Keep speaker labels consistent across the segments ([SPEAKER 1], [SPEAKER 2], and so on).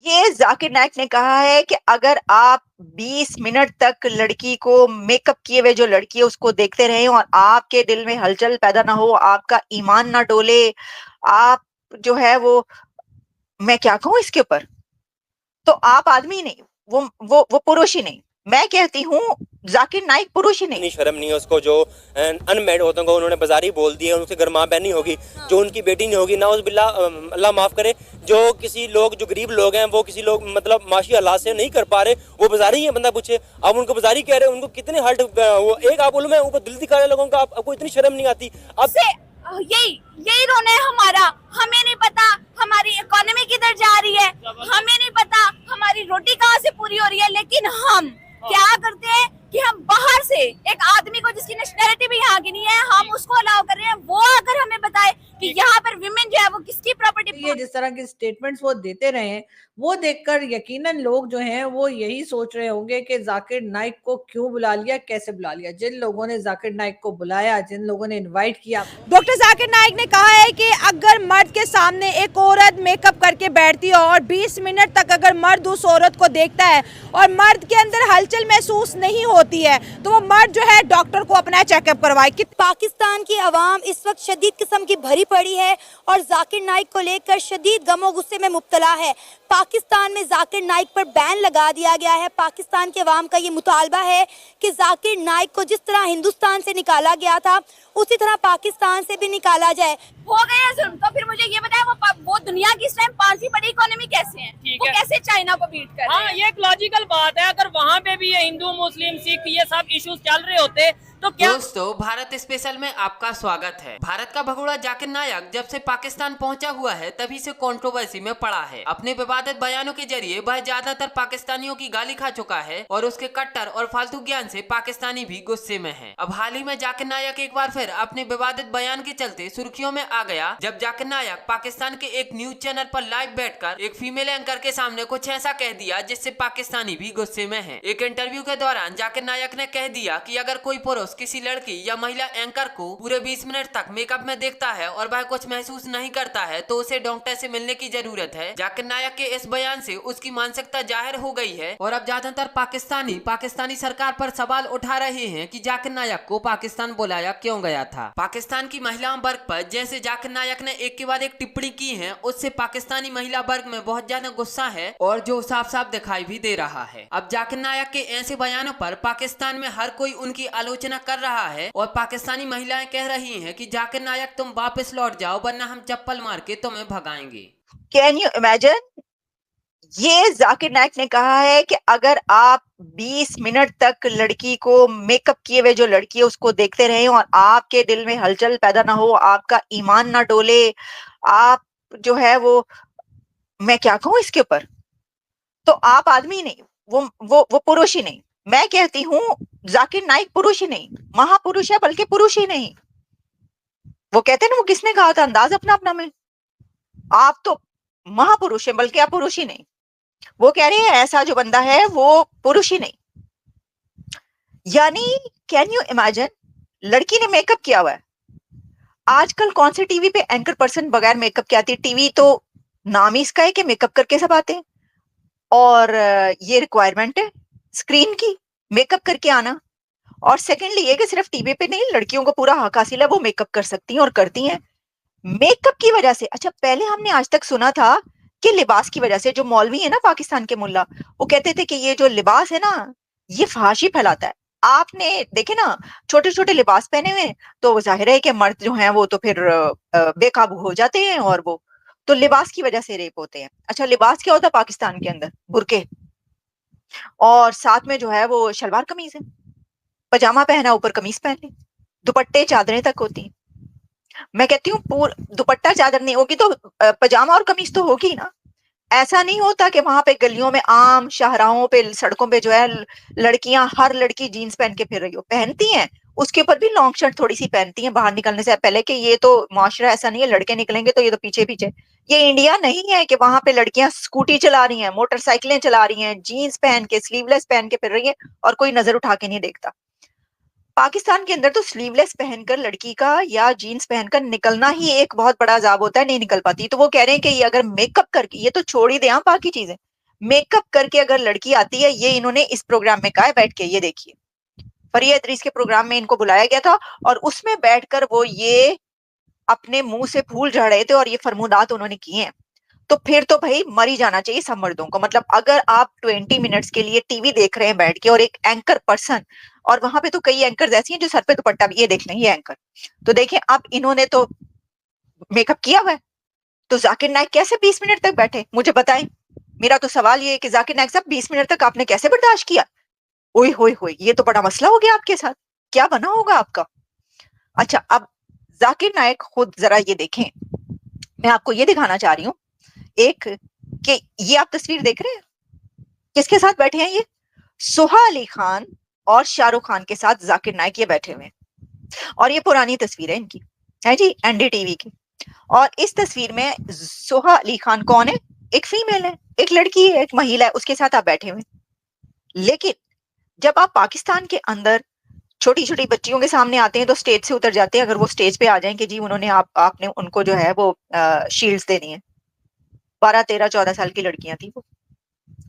[SPEAKER 1] ये जाकिर नाइक ने कहा है कि अगर आप 20 मिनट तक लड़की को मेकअप किए हुए जो लड़की है उसको देखते रहे और आपके दिल में हलचल पैदा ना हो, आपका ईमान ना डोले, आप जो है वो, मैं क्या कहूँ इसके ऊपर, तो आप आदमी नहीं, वो पुरुष ही नहीं। मैं कहती हूँ जाकिर नाइक पुरुष ही नहीं।
[SPEAKER 2] इतनी शर्म नहीं है उसको जो अनमेरिड औरतों को उन्होंने बाजारी बोल दिया, उनके घर माँ बहन नहीं होगी, जो उनकी बेटी नहीं होगी ना, उस बिल्ला अल्लाह माफ करे, जो किसी लोग जो गरीब लोग हैं वो किसी लोग मतलब माशी हालात से नहीं कर पा रहे, वो बाजारी है। बंदा पूछे आप उनको बाजारी कह रहे हैं, उनको कितने हर्ट, वो एक आप बोलो मैं ऊपर दिल दिखा रहे लोगों का, आपको इतनी शर्म नहीं आती? अब
[SPEAKER 3] यही यही रोना है हमारा। हमें नहीं पता हमारी इकोनॉमी किधर जा रही है, हमें नहीं पता हमारी रोटी कहाँ से पूरी हो रही है, लेकिन हम क्या करते हैं कि हम बाहर से एक आदमी को जिसकी नेशनैलिटी भी यहाँ की नहीं है, हम उसको अलाउ कर रहे हैं। वो अगर हमें बताए कि यहाँ पर विमेन जो है वो किसकी प्रॉपर्टी,
[SPEAKER 4] ये जिस तरह के स्टेटमेंट्स वो देते रहे हैं वो देखकर यकीनन लोग जो हैं वो यही सोच रहे होंगे कि जाकिर नाइक को क्यों बुला लिया, कैसे बुला लिया। जिन लोगों ने जाकिर नाइक को बुलाया, जिन लोगों ने इनवाइट किया,
[SPEAKER 5] डॉक्टर जाकिर नाइक ने कहा है कि अगर मर्द के सामने एक औरत मेकअप करके बैठती हो और 20 मिनट तक अगर मर्द उस औरत को देखता है और मर्द के अंदर हलचल महसूस नहीं होती है तो वो मर्द जो है डॉक्टर को अपना चेकअप करवाए।
[SPEAKER 6] पाकिस्तान की आवाम इस वक्त शदीद किस्म की भरी पड़ी है और जाकिर नाइक को लेकर शदीद गमो गुस्से में मुब्तला है। पाकिस्तान में जाकिर नाइक पर बैन लगा दिया गया है। पाकिस्तान के अवाम का ये मुतालबा है कि जाकिर नाइक को जिस तरह हिंदुस्तान से निकाला गया था उसी तरह पाकिस्तान से भी निकाला जाए।
[SPEAKER 3] हो गया जुल्म, तो फिर मुझे ये बताया वो दुनिया की इस टाइम 5वीं बड़ी इकोनॉमी कैसे है, वो कैसे चाइना को बीट कर रहे हैं?
[SPEAKER 7] हाँ, ये एक लॉजिकल बात है। अगर वहाँ पे भी ये हिंदू मुस्लिम सिख ये सब इश्यूज चल रहे होते तो क्या।
[SPEAKER 8] दोस्तों, भारत स्पेशल में आपका स्वागत है। भारत का भगोड़ा जाकिर नायक जब से पाकिस्तान पहुंचा हुआ है तभी से कंट्रोवर्सी में पड़ा है। अपने विवादित बयानों के जरिए वह ज्यादातर पाकिस्तानियों की गाली खा चुका है और उसके कट्टर और फालतू ज्ञान से पाकिस्तानी भी गुस्से में हैं। अब हाल ही में जाकिर नायक एक बार फिर अपने विवादित बयान के चलते सुर्खियों में आ गया जब जाकिर नायक पाकिस्तान के एक न्यूज चैनल पर लाइव बैठकर एक फीमेल एंकर के सामने कुछ ऐसा कह दिया जिससे पाकिस्तानी भी गुस्से में है। एक इंटरव्यू के दौरान जाकिर नायक ने कह दिया कि अगर कोई पुरुष किसी लड़की या महिला एंकर को पूरे 20 मिनट तक मेकअप में देखता है और वह कुछ महसूस नहीं करता है तो उसे डॉक्टर से मिलने की जरूरत है। जाकिर नायक के इस बयान से उसकी मानसिकता जाहिर हो गई है और अब ज्यादातर पाकिस्तानी सरकार पर सवाल उठा रहे हैं कि जाकिर नायक को पाकिस्तान बुलाया क्यों गया था। पाकिस्तान की महिला वर्ग पर जैसे जाकिर नायक ने एक के बाद एक टिप्पणी की है उससे पाकिस्तानी महिला वर्ग में बहुत ज्यादा गुस्सा है और जो साफ साफ दिखाई भी दे रहा है। अब जाकिर नायक के ऐसे बयानों पर पाकिस्तान में हर कोई उनकी आलोचना कर रहा है और पाकिस्तानी महिलाएं कह रही हैं कि जाकिर नायक तुम वापस लौट जाओ वरना हम चप्पल मार के तुम्हें भगाएंगे।
[SPEAKER 1] Can you imagine? ये जाकिर नाइक ने कहा है कि अगर आप 20 मिनट तक लड़की को मेकअप किए हुए जो लड़की है उसको देखते रहे और आपके दिल में हलचल पैदा ना हो, आपका ईमान ना डोले, आप जो है वो, मैं क्या कहूँ इसके ऊपर, तो आप आदमी नहीं, वो पुरुष ही नहीं। मैं कहती हूँ जाकिर नाइक पुरुष ही नहीं, महापुरुष है, बल्कि पुरुष ही नहीं। वो कहते हैं ना, वो किसने कहा था, अंदाज अपना अपना में, आप तो महापुरुष है बल्कि आप पुरुष ही नहीं। वो कह रहे हैं ऐसा जो बंदा है वो पुरुष ही नहीं। यानी कैन यू इमेजिन, लड़की ने मेकअप किया हुआ है। आजकल कौन से टीवी पे एंकर पर्सन बगैर मेकअप के आती है? टीवी तो नाम ही इसका है कि मेकअप करके सब आते हैं और ये रिक्वायरमेंट है स्क्रीन की, मेकअप करके आना। और सेकेंडली ये कि सिर्फ टीवी पे नहीं, लड़कियों को पूरा हक हासिल है, वो मेकअप कर सकती हैं और करती हैं मेकअप की वजह से। अच्छा, पहले हमने आज तक सुना था कि लिबास की वजह से, जो मौलवी है ना पाकिस्तान के मुल्ला, वो कहते थे कि ये जो लिबास है ना ये फहाशी फैलाता है। आपने देखे ना छोटे छोटे लिबास पहने हुए, तो जाहिर है कि मर्द जो हैं वो तो फिर बेकाबू हो जाते हैं और वो तो लिबास की वजह से रेप होते हैं। अच्छा, लिबास क्या होता है पाकिस्तान के अंदर? बुरके, और साथ में जो है वो शलवार कमीज है, पजामा पहना ऊपर कमीज पहन ली, दुपट्टे चादरें तक होती। मैं कहती हूँ दुपट्टा चादर नहीं होगी तो पजामा और कमीज तो होगी ना। ऐसा नहीं होता कि वहां पे गलियों में, आम शाहराहों पे, सड़कों पे जो है लड़कियां, हर लड़की जीन्स पहन के फिर रही हो, पहनती हैं, उसके ऊपर भी लॉन्ग शर्ट थोड़ी सी पहनती हैं बाहर निकलने से पहले, कि ये तो माशरा ऐसा नहीं है लड़के निकलेंगे तो ये तो पीछे पीछे। ये इंडिया नहीं है कि वहां पे लड़कियां स्कूटी चला रही हैं, मोटरसाइकिलें चला रही हैं, जीन्स पहन के, स्लीवलेस पहन के फिर रही है और कोई नजर उठा के नहीं देखता। पाकिस्तान के अंदर तो स्लीवलेस पहनकर लड़की का या जीन्स पहनकर निकलना ही एक बहुत बड़ा अजाब होता है, नहीं निकल पाती। तो वो कह रहे हैं कि ये अगर मेकअप करके, ये तो छोड़ ही दे बाकी चीजें, मेकअप करके अगर लड़की आती है, ये इन्होंने इस प्रोग्राम में कहा है बैठ के, ये देखिए फरिया इदरीस के प्रोग्राम में इनको बुलाया गया था और उसमें बैठकर वो ये अपने मुंह से फूल झड़ रहे थे और ये फरमूदात उन्होंने किए हैं। तो फिर तो भाई मर ही जाना चाहिए सब मर्दों को। मतलब अगर आप 20 मिनट्स के लिए टीवी देख रहे हैं बैठ के और एक एंकर पर्सन, और वहां पे तो कई एंकर ऐसी हैं जो सर पे दुपट्टा भी, ये देख लें ये एंकर, तो देखें अब इन्होंने तो मेकअप किया हुआ है, तो जाकिर नाइक कैसे 20 मिनट तक बैठे, मुझे बताएं। मेरा तो सवाल ये है कि जाकिर नाइक साहब 20 मिनट तक आपने कैसे बर्दाश्त किया? ओए होए होए, ये तो बड़ा मसला हो गया आपके साथ, क्या बना होगा आपका। अच्छा, अब जाकिर नाइक खुद जरा ये देखें, मैं आपको ये दिखाना चाह रही हूँ एक, कि ये आप तस्वीर देख रहे हैं किसके साथ बैठे हैं, ये सोहा अली खान और शाहरुख खान के साथ जाकिर नाइक ये बैठे हुए हैं। और ये पुरानी तस्वीर है इनकी, है जी, एनडीटीवी की। और इस तस्वीर में सोहा अली खान कौन है? एक फीमेल है, एक लड़की है, एक महिला है, उसके साथ आप बैठे हुए। लेकिन जब आप पाकिस्तान के अंदर छोटी छोटी बच्चियों के सामने आते हैं तो स्टेज से उतर जाते हैं, अगर वो स्टेज पे आ जाएं कि जी उन्होंने आपने उनको जो है वो शील्ड्स देनी है, 12, 13, 14 साल की लड़कियां थी, वो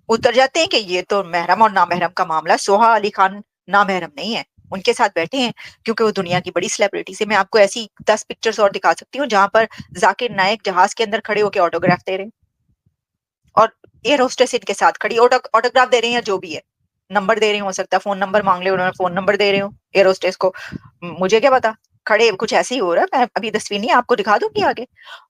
[SPEAKER 1] उतर जाते हैं कि ये तो महरम और नामहरम का मामला, सोहा अली खान नामहरम नहीं है, उनके साथ बैठे हैं क्योंकि वो दुनिया की बड़ी सेलिब्रिटी से। मैं आपको ऐसी 10 पिक्चर्स और दिखा सकती हूँ जहां पर जाकिर नाइक जहाज के अंदर खड़े होकर ऑटोग्राफ दे रहे हैं और एयर होस्टेस इनके साथ खड़ी ऑटोग्राफ दे रही है, जो भी है, नंबर दे रहे हो सकता है, फोन नंबर मांग ले उन्होंने, फोन नंबर दे रहे हो एयर होस्टेस को, मुझे क्या पता, खड़े कुछ ऐसे ही हो रहा है। मैं अभी तस्वीर नहीं आपको दिखा दूंगी आगे।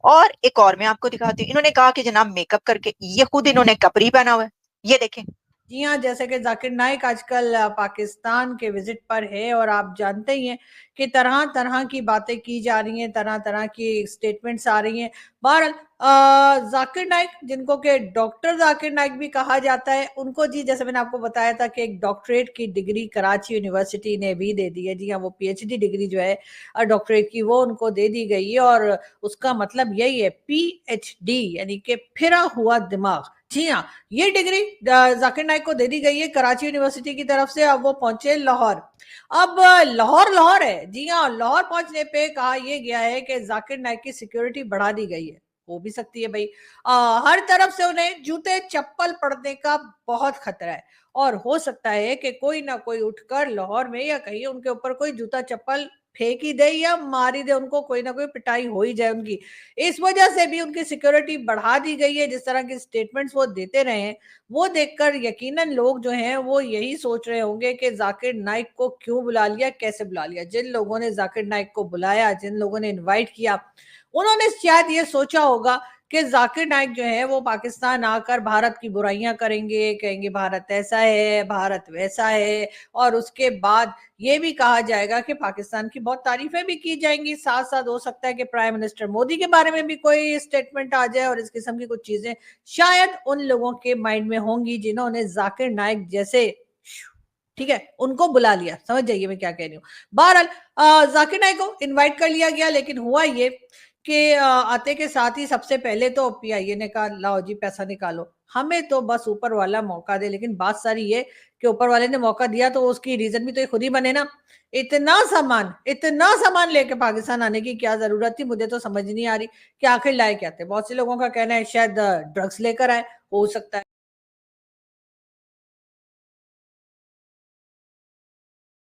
[SPEAKER 1] और एक और मैं आपको दिखाती हूँ, इन्होंने कहा कि जनाब मेकअप करके, ये खुद इन्होंने कपरी पहना हुआ है, ये देखें।
[SPEAKER 4] जी हाँ, जैसे कि जाकिर नाइक आजकल पाकिस्तान के विजिट पर है और आप जानते ही हैं कि तरह तरह की बातें की जा रही हैं, तरह तरह की स्टेटमेंट्स आ रही हैं। बहरहाल जाकिर नाइक, जिनको कि डॉक्टर जाकिर नाइक भी कहा जाता है, उनको जी जैसे मैंने आपको बताया था कि एक डॉक्टरेट की डिग्री कराची यूनिवर्सिटी ने भी दे दी है। जी हाँ, वो पीएचडी डिग्री जो है डॉक्टरेट की, वो उनको दे दी गई है और उसका मतलब यही है पीएचडी, यानी कि फिरा हुआ दिमाग। जी हाँ, ये डिग्री जाकिर नाइक को दे दी गई है कराची यूनिवर्सिटी की तरफ से। अब वो पहुंचे लाहौर। अब लाहौर है, जी हाँ, लाहौर पहुंचने पे कहा यह गया है कि जाकिर नाइक की सिक्योरिटी बढ़ा दी गई है। हो भी सकती है भाई, हर तरफ से उन्हें जूते चप्पल पड़ने का बहुत खतरा है और हो सकता है कि कोई ना कोई उठकर लाहौर में या कहीं उनके ऊपर कोई जूता चप्पल फेंक ही दे या मार ही दे, उनको कोई ना कोई पिटाई हो ही जाए उनकी। इस वजह से भी उनकी सिक्योरिटी बढ़ा दी गई है। जिस तरह के स्टेटमेंट्स वो देते रहे हैं, वो देखकर यकीनन लोग जो हैं वो यही सोच रहे होंगे कि जाकिर नाइक को क्यों बुला लिया, कैसे बुला लिया। जिन लोगों ने जाकिर नाइक को बुलाया, जिन लोगों ने इनवाइट किया, उन्होंने शायद ये सोचा होगा कि जाकिर नाइक जो है वो पाकिस्तान आकर भारत की बुराइयां करेंगे, कहेंगे भारत ऐसा है, भारत वैसा है, और उसके बाद ये भी कहा जाएगा कि पाकिस्तान की बहुत तारीफें भी की जाएंगी। साथ साथ हो सकता है कि प्राइम मिनिस्टर मोदी के बारे में भी कोई स्टेटमेंट आ जाए और इस किस्म की कुछ चीजें शायद उन लोगों के माइंड में होंगी जिन्होंने जाकिर नाइक जैसे, ठीक है, उनको बुला लिया। समझ जाइए मैं क्या कह रही हूँ। बहरहाल जाकिर नाइक को इनवाइट कर लिया गया, लेकिन हुआ ये कि आते के साथ ही सबसे पहले तो पीआईए ने कहा लाओ जी पैसा निकालो, हमें तो बस ऊपर वाला मौका दे। लेकिन बात सारी ये कि ऊपर वाले ने मौका दिया तो उसकी रीजन भी तो ये खुद ही बने ना। इतना सामान लेके पाकिस्तान आने की क्या जरूरत थी, मुझे तो समझ नहीं आ रही कि आखिर लाए क्या थे। बहुत से लोगों का कहना है शायद ड्रग्स लेकर आए, हो सकता है।